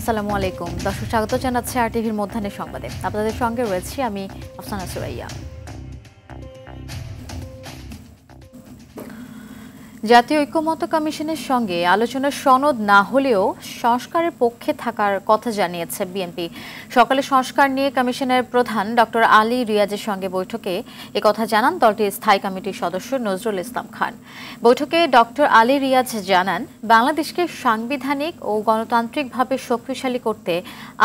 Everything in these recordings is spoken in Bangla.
আসসালামু আলাইকুম দর্শক, স্বাগত জানাচ্ছি আরটিভির মধ্যাহ্নের সংবাদে। আপনাদের সঙ্গে রয়েছি আমি আফসানা সুরাইয়া। জাতীয় ঐক্যমত্য কমিশনের সঙ্গে আলোচনার সনদ না হলেও সংস্কারের পক্ষে থাকার কথা জানিয়েছে বিএনপি। সকালে সংস্কার নিয়ে কমিশনের প্রধান ডক্টর আলী রিয়াজের সঙ্গে বৈঠকে একথা জানান দলটির স্থায়ী কমিটির সদস্য নজরুল ইসলাম খান। বৈঠকে ডক্টর আলী রিয়াজ জানান, বাংলাদেশকে সাংবিধানিক ও গণতান্ত্রিকভাবে শক্তিশালী করতে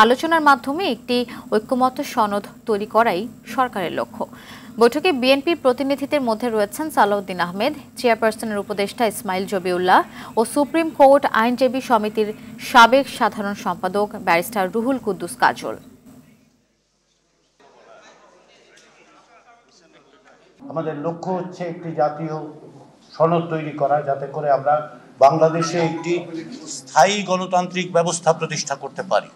আলোচনার মাধ্যমে একটি ঐক্যমত্য সনদ তৈরি করাই সরকারের লক্ষ্য। বৈঠকে বিএনপির প্রতিনিধিদের মধ্যে রয়েছেন সালাউদ্দিন আহমেদ, চেয়ারপারসনের উপদেষ্টা ইসমাইল জবিউল্লাহ ও সুপ্রিম কোর্ট আইনজীবী সমিতির সাবেক সাধারণ সম্পাদক ব্যারিস্টার রুহুল কুদ্দুস কাজল। আমাদের লক্ষ্য হচ্ছে একটি জাতীয় সনদ তৈরি করা, যাতে করে আমরা বাংলাদেশে একটি স্থায়ী গণতান্ত্রিক ব্যবস্থা প্রতিষ্ঠা করতে পারি।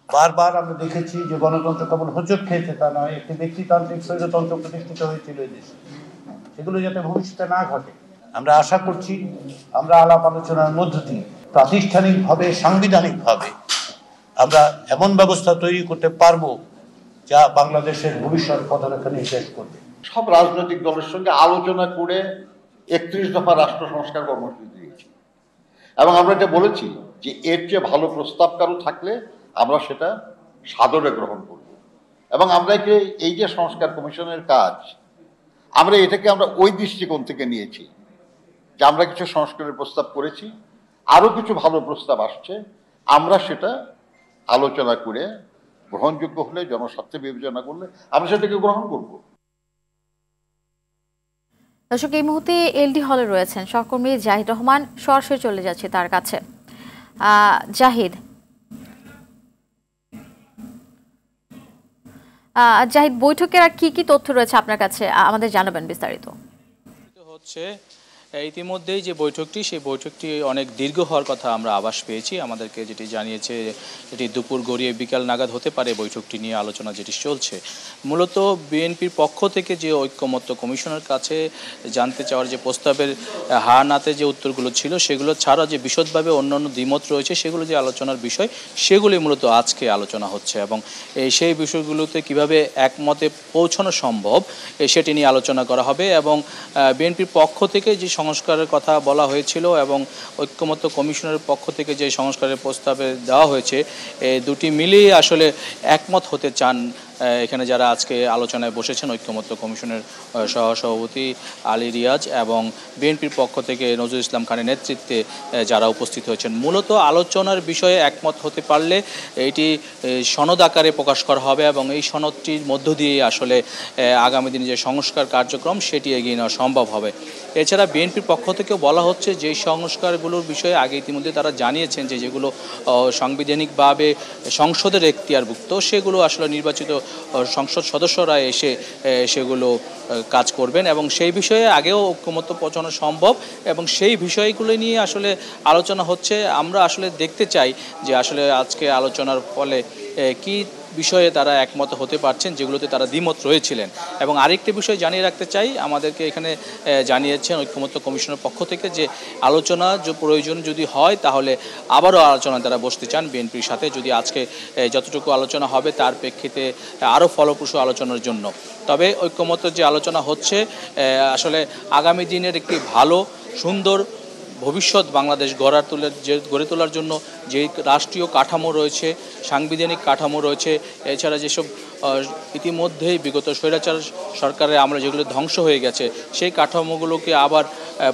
বারবার আমরা দেখেছি যে গণতন্ত্র কেবল হোঁচট খেয়েছে তা নয়, একটি ব্যক্তিতান্ত্রিক স্বৈরতন্ত্র প্রতিষ্ঠিত হয়েছিল এই দেশে। সেগুলো যাতে ভবিষ্যতে না ঘটে, আমরা আশা করছি আমরা আলাপ আলোচনার মধ্য দিয়ে প্রাতিষ্ঠানিকভাবে সাংবিধানিকভাবে আমরা এমন ব্যবস্থা তৈরি করতে পারবো যা বাংলাদেশের ভবিষ্যৎ পথরেখা নির্দেশ করবে। সব রাজনৈতিক দলের সঙ্গে আলোচনা করে 31 দফা রাষ্ট্র সংস্কার কর্মসূচি দিয়েছি এবং আমরা এটা বলেছি যে এর চেয়ে ভালো প্রস্তাব কারো থাকলে আমরা সেটা সাদরে গ্রহণ করব। এবং আমরা এই যে সংস্কার কমিশনের কাজ, আমরা এটাকে ওই দৃষ্টিকোণ থেকে নিয়েছি যে আমরা কিছু সংস্কারের প্রস্তাব করেছি, আরো কিছু ভালো প্রস্তাব আসছে, আমরা সেটা আলোচনা করে গ্রহণযোগ্য হলে, জনস্বার্থে বিবেচনা করলে আমরা সেটাকে গ্রহণ করব। দর্শক, এই মুহূর্তে এলডি হলে রয়েছেন সহকর্মী জাহিদ রহমান, সরাসরি চলে যাচ্ছে তার কাছে। জাহিদ, বৈঠকের আর কি তথ্য রয়েছে আপনার কাছে আমাদের জানাবেন বিস্তারিত। হচ্ছে ইতিমধ্যেই যে বৈঠকটি, সেই বৈঠকটি অনেক দীর্ঘ হওয়ার কথা আমরা আভাস পেয়েছি। আমাদেরকে যেটি জানিয়েছে এটি দুপুর গড়িয়ে বিকাল নাগাদ হতে পারে বৈঠকটি নিয়ে আলোচনা যেটি চলছে। মূলত বিএনপির পক্ষ থেকে যে ঐক্যমত্য কমিশনের কাছে জানতে চাওয়ার যে প্রস্তাবের হা নাতে যে উত্তরগুলো ছিল, সেগুলো ছাড়া যে বিশদভাবে অন্যান্য দ্বিমত রয়েছে সেগুলো যে আলোচনার বিষয়, সেগুলি মূলত আজকে আলোচনা হচ্ছে এবং সেই বিষয়গুলোতে কিভাবে একমতে পৌঁছানো সম্ভব সেটি নিয়ে আলোচনা করা হবে। এবং বিএনপির পক্ষ থেকে যে সংস্কারের কথা বলা হয়েছিল এবং ঐক্যমত্য কমিশনের পক্ষ থেকে যে সংস্কারের প্রস্তাবে দেওয়া হয়েছে, দুটি মিলিয়ে আসলে একমত হতে চান এখানে যারা আজকে আলোচনায় বসেছেন। ঐক্যমত্য কমিশনের সহসভাপতি আলী রিয়াজ এবং বিএনপির পক্ষ থেকে নজরুল ইসলাম খানের নেতৃত্বে যারা উপস্থিত হয়েছেন, মূলত আলোচনার বিষয়ে একমত হতে পারলে এটি সনদ আকারে প্রকাশ করা হবে এবং এই সনদটির মধ্য দিয়ে আসলে আগামী দিনে যে সংস্কার কার্যক্রম সেটি এগিয়ে নেওয়া সম্ভব হবে। এছাড়া বিএনপির পক্ষ থেকেও বলা হচ্ছে যে সংস্কারগুলোর বিষয়ে আগে ইতিমধ্যে তারা জানিয়েছেন যে যেগুলো সাংবিধানিকভাবে সংসদের এখতিয়ারভুক্ত, সেগুলো আসলে নির্বাচিত সংসদ সদস্যরা এসে সেগুলো কাজ করবেন এবং সেই বিষয়ে আগেও ঐক্যমত্য পৌঁছানো সম্ভব এবং সেই বিষয়গুলো নিয়ে আসলে আলোচনা হচ্ছে। আমরা আসলে দেখতে চাই যে আসলে আজকে আলোচনার ফলে কি বিষয়ে তারা একমত হতে পারছেন, যেগুলোতে তারা দ্বিমত রয়েছিলেন। এবং আরেকটি বিষয় জানিয়ে রাখতে চাই, আমাদেরকে এখানে জানিয়েছেন ঐক্যমত্য কমিশনের পক্ষ থেকে যে আলোচনা প্রয়োজন যদি হয় তাহলে আবারও আলোচনা তারা বসতে চান বিএনপির সাথে, যদি আজকে যতটুকু আলোচনা হবে তার প্রেক্ষিতে আরও ফলপ্রসূ আলোচনার জন্য। তবে ঐক্যমত্য যে আলোচনা হচ্ছে আসলে আগামী দিনের একটি ভালো সুন্দর ভবিষ্যৎ বাংলাদেশ গড়ে তোলার জন্য যে রাষ্ট্রীয় কাঠামো রয়েছে, সাংবিধানিক কাঠামো রয়েছে, এছাড়া যেসব ইতিমধ্যেই বিগত স্বৈরাচার সরকারের আমলে যেগুলো ধ্বংস হয়ে গেছে, সেই কাঠামোগুলোকে আবার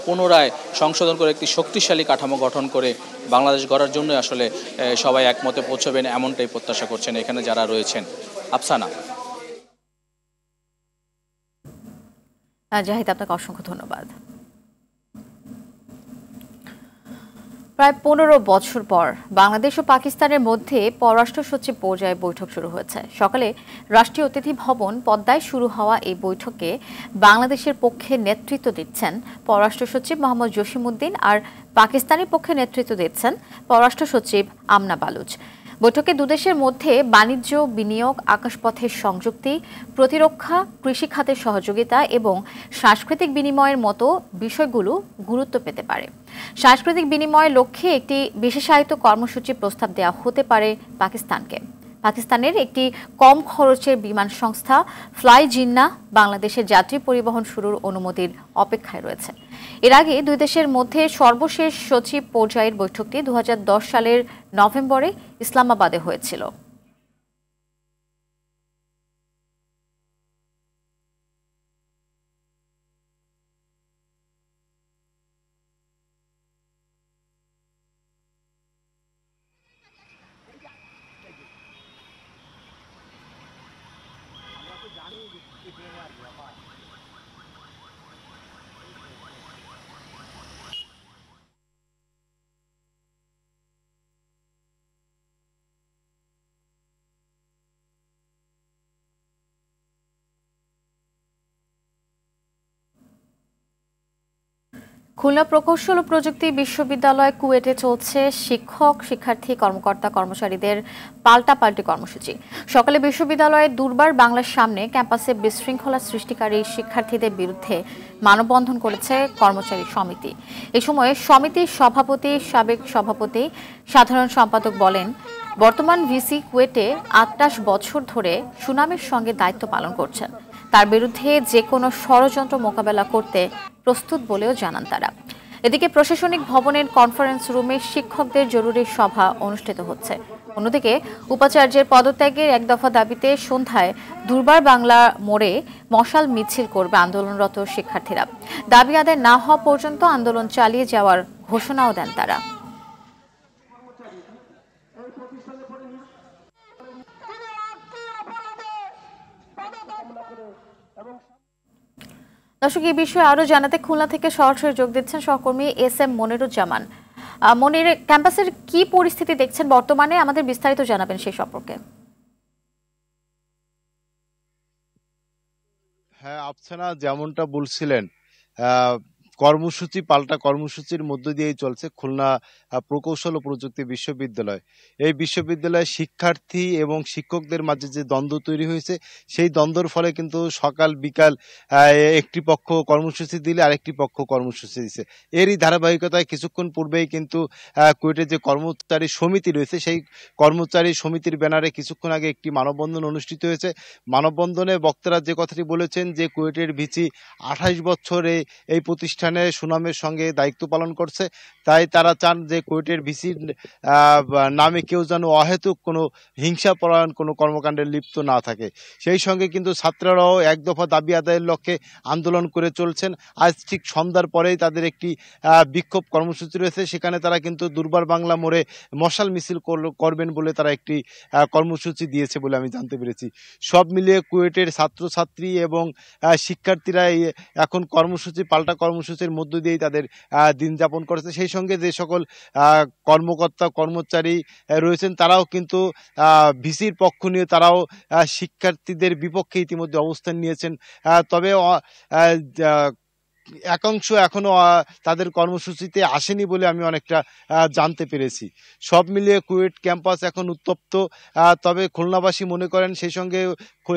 পুনরায় সংশোধন করে একটি শক্তিশালী কাঠামো গঠন করে বাংলাদেশ গড়ার জন্য আসলে সবাই একমতে পৌঁছবেন, এমনটাই প্রত্যাশা করছেন এখানে যারা রয়েছেন। আফসানা। জাহিদ, আপনাকে অসংখ্য ধন্যবাদ। প্রায় 15 বছর পর বাংলাদেশ ও পাকিস্তানের মধ্যে পররাষ্ট্র সচিব পর্যায়ে বৈঠক শুরু হয়েছে। সকালে রাষ্ট্রীয় অতিথি ভবন পদ্মায় শুরু হওয়া এই বৈঠকে বাংলাদেশের পক্ষে নেতৃত্ব দিচ্ছেন পররাষ্ট্র সচিব মোহাম্মদ জসিম উদ্দিন আর পাকিস্তানের পক্ষে নেতৃত্ব দিচ্ছেন পররাষ্ট্র সচিব আমনা বালুচ। বৈঠকে দুদেশের মধ্যে বাণিজ্য, বিনিয়োগ, আকাশপথের সংযুক্তি, প্রতিরক্ষা, কৃষি খাতের সহযোগিতা এবং সাংস্কৃতিক বিনিময়ের মতো বিষয়গুলো গুরুত্ব পেতে পারে। সাংস্কৃতিক বিনিময়ের লক্ষ্যে একটি বিশেষায়িত কর্মসূচি প্রস্তাব দেওয়া হতে পারে পাকিস্তানকে। পাকিস্তানের একটি কম খরচের বিমান সংস্থা ফ্লাই জিন্নাহ বাংলাদেশের যাত্রী পরিবহন শুরুর অনুমতির অপেক্ষায় রয়েছে। এর আগে দুই দেশের মধ্যে সর্বশেষ সচিব পর্যায়ের বৈঠকটি 2010 সালের নভেম্বরে ইসলামাবাদে হয়েছিল। খুলনা প্রকৌশল ও প্রযুক্তি বিশ্ববিদ্যালয় কুয়েটে চলছে শিক্ষক, শিক্ষার্থী, কর্মকর্তা, কর্মচারীদের পাল্টাপাল্টি কর্মসূচি। সকালে বিশ্ববিদ্যালয়ের দুর্বার বাংলার সামনে ক্যাম্পাসে বিশৃঙ্খলা সৃষ্টিকারী শিক্ষার্থীদের বিরুদ্ধে মানববন্ধন করেছে কর্মচারী সমিতি। এ সময় সমিতির সভাপতি, সাবেক সভাপতি, সাধারণ সম্পাদক বলেন, বর্তমান ভিসি কুয়েটে 28 বছর ধরে সুনামের সঙ্গে দায়িত্ব পালন করছেন। তার বিরুদ্ধে যে কোনো ষড়যন্ত্র মোকাবেলা করতে প্রস্তুত বলেও জানান তারা। এদিকে প্রশাসনিক ভবনের কনফারেন্স রুমে শিক্ষকদের জরুরি সভা অনুষ্ঠিত হচ্ছে। অন্যদিকে উপাচার্যের পদত্যাগের এক দফা দাবিতে সন্ধ্যায় দুর্বার বাংলা মোড়ে মশাল মিছিল করবে আন্দোলনরত শিক্ষার্থীরা। দাবি আদায় না হওয়া পর্যন্ত আন্দোলন চালিয়ে যাওয়ার ঘোষণাও দেন তারা। দর্শক, এই বিষয়ে আরো জানাতে খুলনা থেকে সরাসরি যোগ দিচ্ছেন সহকর্মী SM মনিরুজ্জামান। মনির, ক্যাম্পাসের কি পরিস্থিতি দেখছেন বর্তমানে, আমাদের বিস্তারিত জানাবেন সেই সম্পর্কে। হ্যাঁ, আফসানা যেমনটা বলছিলেন, কর্মসূচি পাল্টা কর্মসূচির মধ্য দিয়েই চলছে খুলনা প্রকৌশল ও প্রযুক্তি বিশ্ববিদ্যালয়। এই বিশ্ববিদ্যালয়ে শিক্ষার্থী এবং শিক্ষকদের মাঝে যে দ্বন্দ্ব তৈরি হয়েছে, সেই দ্বন্দ্বের ফলে কিন্তু সকাল বিকাল একটি পক্ষ কর্মসূচি দিলে আরেকটি পক্ষ কর্মসূচি দিচ্ছে। এরই ধারাবাহিকতায় কিছুক্ষণ পূর্বেই কিন্তু কুয়েটের যে কর্মচারী সমিতি রয়েছে, সেই কর্মচারী সমিতির ব্যানারে কিছুক্ষণ আগে একটি মানববন্ধন অনুষ্ঠিত হয়েছে। মানববন্ধনে বক্তারা যে কথাটি বলেছেন যে কুয়েটের ভিসি 28 বছরে এই প্রতিষ্ঠানে সুনামের সঙ্গে দায়িত্ব পালন করছে, তাই তারা চান যে কুয়েটের ভিসির নামে কেউ যেন অহেতুক কোনো হিংসাপরায়ণ কোনো কর্মকাণ্ডে লিপ্ত না থাকে। সেই সঙ্গে কিন্তু ছাত্ররাও এক দফা দাবি আদায়ের লক্ষ্যে আন্দোলন করে চলছেন। আজ ঠিক সন্ধ্যার পরেই তাদের একটি বিক্ষোভ কর্মসূচি রয়েছে, সেখানে তারা কিন্তু দুর্বার বাংলা মোড়ে মশাল মিছিল করবেন বলে তারা একটি কর্মসূচি দিয়েছে বলে আমি জানতে পেরেছি। সব মিলিয়ে কুয়েটের ছাত্রছাত্রী এবং শিক্ষার্থীরা এখন কর্মসূচি পাল্টা কর্মসূচির মধ্য দিয়েই তাদের দিন যাপন করেছে। সেই সঙ্গে যে সকল কর্মকর্তা কর্মচারী রয়েছেন তারাও কিন্তু ভিসির পক্ষ নিয়ে তারাও শিক্ষার্থীদের বিপক্ষে ইতিমধ্যে অবস্থান নিয়েছেন। তবে একাংশ এখনো তাদের কর্মসূচিতে আসেনি বলে আমি অনেকটা জানতে পেরেছি। সব মিলিয়ে কুয়েট ক্যাম্পাস এখন উত্তপ্ত। তবে খুলনাবাসী মনে করেন, সেই সঙ্গে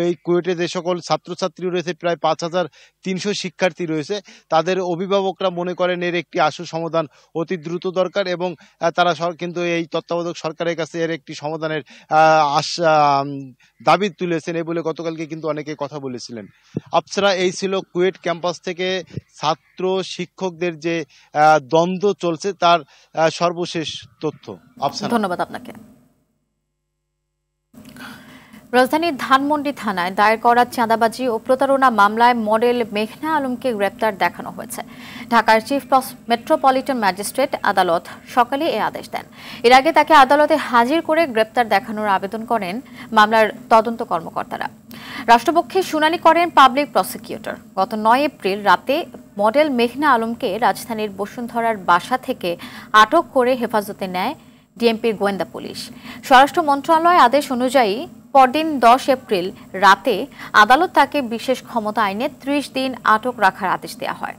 এই কুয়েটে যে সকল ছাত্রছাত্রী রয়েছে, প্রায় 5300 শিক্ষার্থী রয়েছে, তাদের অভিভাবকরা মনে করেন এর একটি আশু সমাধান অতি দ্রুত দরকার এবং তারা কিন্তু এই তত্ত্বাবধায়ক সরকারের কাছে এর একটি সমাধানের দাবি তুলেছেন এই বলে গতকালকে কিন্তু অনেকে কথা বলেছিলেন। আফসারা, এই ছিল কুয়েট ক্যাম্পাস থেকে ছাত্র শিক্ষকদের যে দ্বন্দ্ব চলছে তার সর্বশেষ তথ্য। ধন্যবাদ আপনাকে। রাজধানীর ধানমন্ডি থানায় দায়ের করা চাঁদাবাজি ও প্রতারণা মামলায় মডেল মেঘনা আলমকে গ্রেপ্তার দেখানো হয়েছে। ঢাকার চিফ মেট্রোপলিটন ম্যাজিস্ট্রেট আদালত সকালে এই আদেশ দেন। এর আগে তাকে আদালতে হাজির করে গ্রেপ্তার দেখানোর আবেদন করেন মামলার তদন্ত কর্মকর্তারা। রাষ্ট্রপক্ষে শুনানি করেন পাবলিক প্রসিকিউটর। গত 9 এপ্রিল রাতে মডেল মেঘনা আলমকে রাজধানীর বসুন্ধরার বাসা থেকে আটক করে হেফাজতে নেয় ডিএমপির গোয়েন্দা পুলিশ। স্বরাষ্ট্র মন্ত্রণালয় আদেশ অনুযায়ী পরদিন 10 এপ্রিল রাতে আদালত তাকে বিশেষ ক্ষমতা আইনে 30 দিন আটক রাখার আদেশ দেওয়া হয়।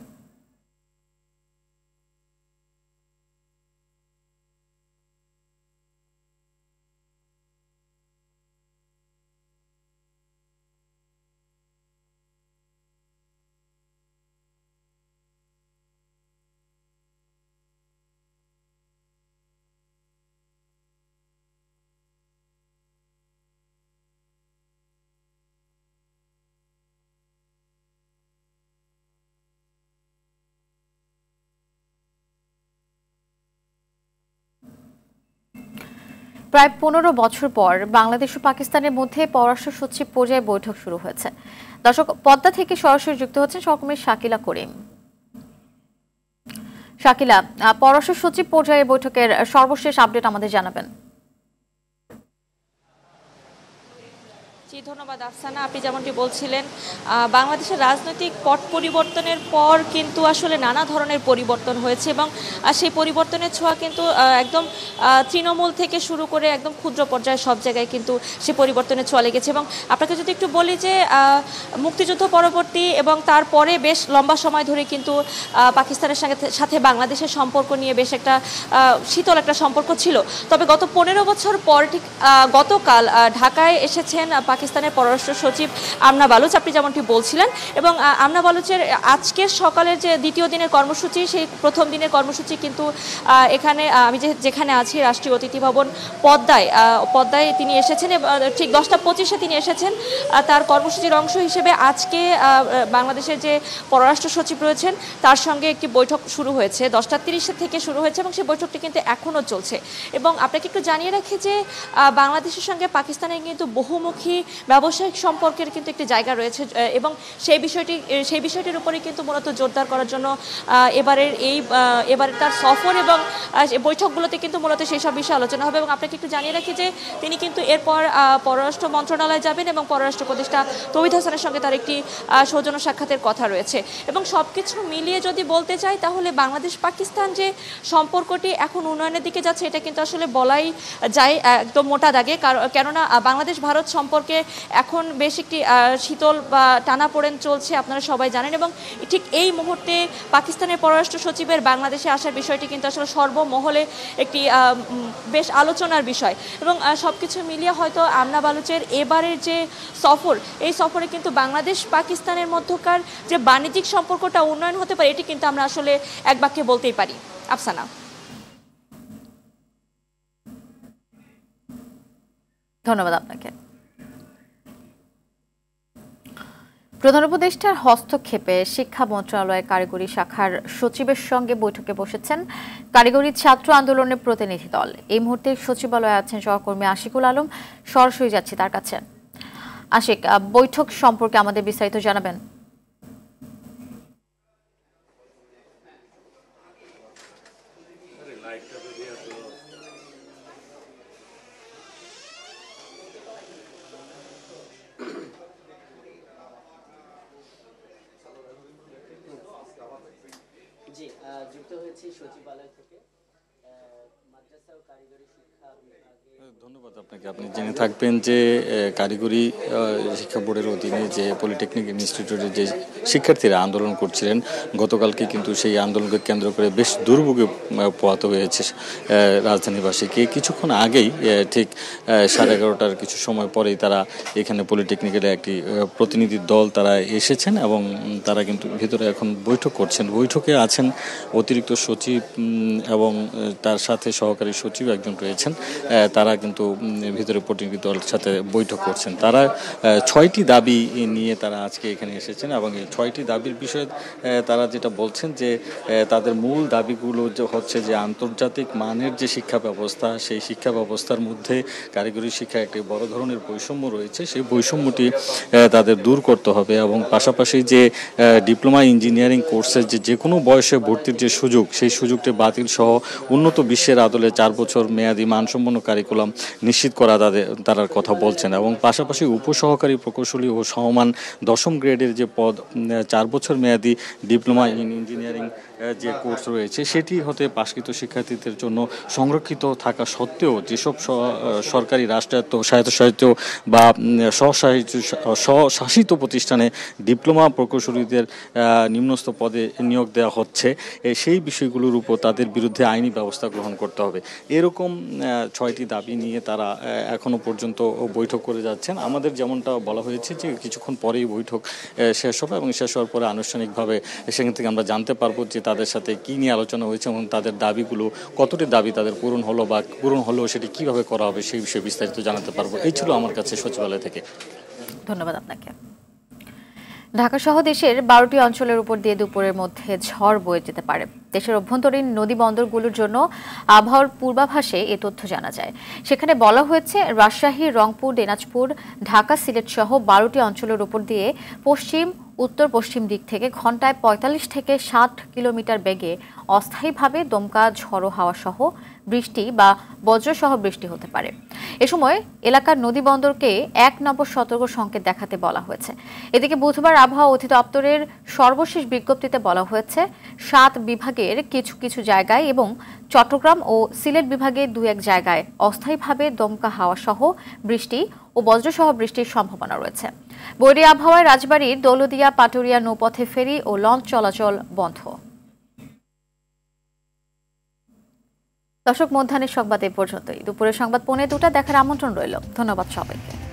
প্রায় 15 বছর পর বাংলাদেশ ও পাকিস্তানের মধ্যে পররাষ্ট্র সচিব পর্যায়ে বৈঠক শুরু হয়েছে। দর্শক, পদ্মা থেকে সরাসরি যুক্ত হচ্ছেন সহকর্মী শাকিলা করিম। শাকিলা, পররাষ্ট্র সচিব পর্যায়ে বৈঠকের সর্বশেষ আপডেট আমাদের জানাবেন। ধন্যবাদ আফসানা। আপনি যেমনটি বলছিলেন, বাংলাদেশের রাজনৈতিক পট পরিবর্তনের পর কিন্তু আসলে নানা ধরনের পরিবর্তন হয়েছে এবং সেই পরিবর্তনের ছোঁয়া কিন্তু একদম তৃণমূল থেকে শুরু করে একদম ক্ষুদ্র পর্যায়ে সব জায়গায় কিন্তু সে পরিবর্তনের ছোঁয়া লেগেছে। এবং আপনাকে যদি একটু বলি যে মুক্তিযুদ্ধ পরবর্তী এবং তারপরে বেশ লম্বা সময় ধরে কিন্তু পাকিস্তানের সাথে বাংলাদেশের সম্পর্ক নিয়ে বেশ একটা শীতল একটা সম্পর্ক ছিল। তবে গত 15 বছর পর ঠিক গতকাল ঢাকায় এসেছেন পাকিস্তানের পররাষ্ট্র সচিব আমনা বালুচ, আপনি যেমনটি বলছিলেন। এবং আমনা বালুচের আজকের সকালের যে দ্বিতীয় দিনের কর্মসূচি, সেই প্রথম দিনের কর্মসূচি কিন্তু এখানে আমি যেখানে আছি রাষ্ট্রীয় অতিথি ভবন পদ্মায় তিনি এসেছেন। ঠিক 10টা 25-এ তিনি এসেছেন। তার কর্মসূচির অংশ হিসেবে আজকে বাংলাদেশের যে পররাষ্ট্র সচিব রয়েছেন তার সঙ্গে একটি বৈঠক শুরু হয়েছে। 10টা 30 থেকে শুরু হয়েছে এবং সেই বৈঠকটি কিন্তু এখনও চলছে। এবং আপনাকে একটু জানিয়ে রাখি যে বাংলাদেশের সঙ্গে পাকিস্তানের কিন্তু বহুমুখী ব্যবসায়িক সম্পর্কের কিন্তু একটি জায়গা রয়েছে এবং সেই বিষয়টির উপরে কিন্তু মূলত জোরদার করার জন্য এবারে তার সফর এবং বৈঠকগুলোতে কিন্তু মূলত সেই সব বিষয়ে আলোচনা হবে। এবং আপনাকে একটু জানিয়ে রাখি যে তিনি কিন্তু এরপর পররাষ্ট্র মন্ত্রণালয়ে যাবেন এবং পররাষ্ট্র উপদেষ্টা তৌহিদ হাসানের সঙ্গে তার একটি সৌজন্য সাক্ষাতের কথা রয়েছে। এবং সবকিছু মিলিয়ে যদি বলতে চাই তাহলে বাংলাদেশ পাকিস্তান যে সম্পর্কটি এখন উন্নয়নের দিকে যাচ্ছে এটা কিন্তু আসলে বলাই যায় একদম মোটা দাগে। কেননা বাংলাদেশ ভারত সম্পর্কে এখন বেশ একটি শীতল বা টানাপোড়েন চলছে, আপনারা সবাই জানেন। এবং ঠিক এই মুহূর্তে পাকিস্তানের পররাষ্ট্র সচিবের বাংলাদেশে আসার বিষয়টি কিন্তু আসলে সর্বমহলে একটি বেশ আলোচনার বিষয়। এবং সবকিছু মিলিয়ে হয়তো আমনা বালুচের এবারের যে সফর, এই সফরে কিন্তু বাংলাদেশ পাকিস্তানের মধ্যকার যে বাণিজ্যিক সম্পর্কটা উন্নয়ন হতে পারে এটি কিন্তু আমরা আসলে এক বাক্যে বলতেই পারি। আফসানা। ধন্যবাদ আপনাকে। প্রধান উপদেষ্টার হস্তক্ষেপে শিক্ষা মন্ত্রণালয়ের কারিগরি শাখার সচিবের সঙ্গে বৈঠকে বসেছেন কারিগরি ছাত্র আন্দোলনের প্রতিনিধি দল। এই মুহূর্তে সচিবালয়ে আছেন সহকর্মী আশিকুল আলম, সরাসরি যাচ্ছি তার কাছে। আশিক, বৈঠক সম্পর্কে আমাদের বিস্তারিত জানাবেন। জি, যুক্ত হয়েছি সচিবালয় থেকে মাদ্রাসা ও কারিগরি শিক্ষা বিভাগে। ধন্যবাদ আপনাকে। আপনি জেনে থাকবেন যে কারিগরি শিক্ষা বোর্ডের অধীনে যে পলিটেকনিক ইনস্টিটিউটের যে শিক্ষার্থীরা আন্দোলন করছিলেন, গতকালকে কিন্তু সেই আন্দোলনকে কেন্দ্র করে বেশ দুর্ভোগে পোহাতে হয়েছে রাজধানীবাসীকে। কিছুক্ষণ আগেই ঠিক 11:30টার কিছু সময় পরেই তারা এখানে পলিটেকনিকের একটি প্রতিনিধি দল তারা এসেছেন এবং তারা কিন্তু ভিতরে এখন বৈঠক করছেন। বৈঠকে আছেন অতিরিক্ত সচিব এবং তার সাথে সহকারী সচিব একজন রয়েছেন। তারা কিন্তু ভিতরে প্রতিনিধি দলের সাথে বৈঠক করছেন। তারা 6টি দাবি নিয়ে তারা আজকে এখানে এসেছেন এবং এই 6টি দাবির বিষয়ে তারা যেটা বলছেন যে তাদের মূল দাবিগুলো হচ্ছে যে আন্তর্জাতিক মানের যে শিক্ষা ব্যবস্থা, সেই শিক্ষা ব্যবস্থার মধ্যে কারিগরি শিক্ষা একটি বড় ধরনের বৈষম্য রয়েছে, সেই বৈষম্যটি তাদের দূর করতে হবে এবং পাশাপাশি যে ডিপ্লোমা ইঞ্জিনিয়ারিং কোর্সের যে কোনো বয়সে ভর্তির যে সুযোগ, সেই সুযোগটি বাতিল সহ উন্নত বিশ্বের আদলে 4 বছর মেয়াদী মানসম্পন্ন কারিকুলাম নিশ্চিত করা তারা কথা বলছেন। এবং পাশাপাশি উপসহকারী প্রকৌশলী ও সমমান 10ম গ্রেডের যে পদ 4 বছর মেয়াদী ডিপ্লোমা ইন ইঞ্জিনিয়ারিং যে কোর্স রয়েছে সেটি হতে পাশকৃত শিক্ষার্থীদের জন্য সংরক্ষিত থাকা সত্ত্বেও যেসব সরকারি রাষ্ট্রায়ত্ত স্বায়ত্তশাসিত বা স্বশাসিত প্রতিষ্ঠানে ডিপ্লোমা প্রকৌশলীদের নিম্নস্থ পদে নিয়োগ দেওয়া হচ্ছে, সেই বিষয়গুলোর উপর তাদের বিরুদ্ধে আইনি ব্যবস্থা গ্রহণ করতে হবে। এরকম 6টি দাবি নিয়ে তারা এখনো পর্যন্ত বৈঠক করে যাচ্ছেন। আমাদের যেমনটা বলা হয়েছে যে কিছুক্ষণ পরেই বৈঠক শেষ হবে এবং শেষ হওয়ার পরে আনুষ্ঠানিকভাবে সেখান থেকে আমরা জানতে পারবো যে তাদের সাথে কি নিয়ে আলোচনা হয়েছে এবং তাদের দাবিগুলো কতটি দাবি তাদের পূরণ হলো বা পূরণ হলেও সেটি কিভাবে করা হবে সেই বিষয়ে বিস্তারিত জানাতে পারবো। এই ছিল আমার কাছে সচিবালয় থেকে। ধন্যবাদ আপনাকে। ঢাকা সহ দেশের 12টি অঞ্চলের উপর দিয়ে দুপুরের মধ্যে ঝড় বয়ে যেতে পারে। দেশের অভ্যন্তরীণ নদী বন্দরগুলোর জন্য আবহাওয়ার পূর্বাভাসে এ তথ্য জানা যায়। সেখানে বলা হয়েছে, রাজশাহী, রংপুর, দিনাজপুর, ঢাকা, সিলেট সহ 12টি অঞ্চলের উপর দিয়ে পশ্চিম উত্তর পশ্চিম দিক থেকে ঘন্টায় 45 থেকে 60 কিলোমিটার বেগে অস্থায়ীভাবে দমকা ঝড়ো হাওয়া সহ বৃষ্টি বা বজ্রসহ বৃষ্টি হতে পারে। এ সময় এলাকার নদী বন্দরকে 1 নম্বর সতর্ক সংকেত দেখাতে বলা হয়েছে। এদিকে বুধবার আবহাওয়া অধিদপ্তরের সর্বশেষ বিজ্ঞপ্তিতে বলা হয়েছে, 7 বিভাগের কিছু কিছু জায়গায় এবং চট্টগ্রাম ও সিলেট বিভাগে 2-1 জায়গায় অস্থায়ীভাবে দমকা হাওয়া সহ বৃষ্টি ও বজ্রসহ বৃষ্টির সম্ভাবনা রয়েছে। বৈরী আবহাওয়ায় রাজবাড়ীর দৌলদিয়া, পাটুরিয়া নৌপথে ফেরি ও লঞ্চ চলাচল বন্ধ। দর্শক, মধ্যাহ্নের সংবাদ এ পর্যন্তই। দুপুরের সংবাদ 2:45 দেখার আমন্ত্রণ রইল। ধন্যবাদ সবাইকে।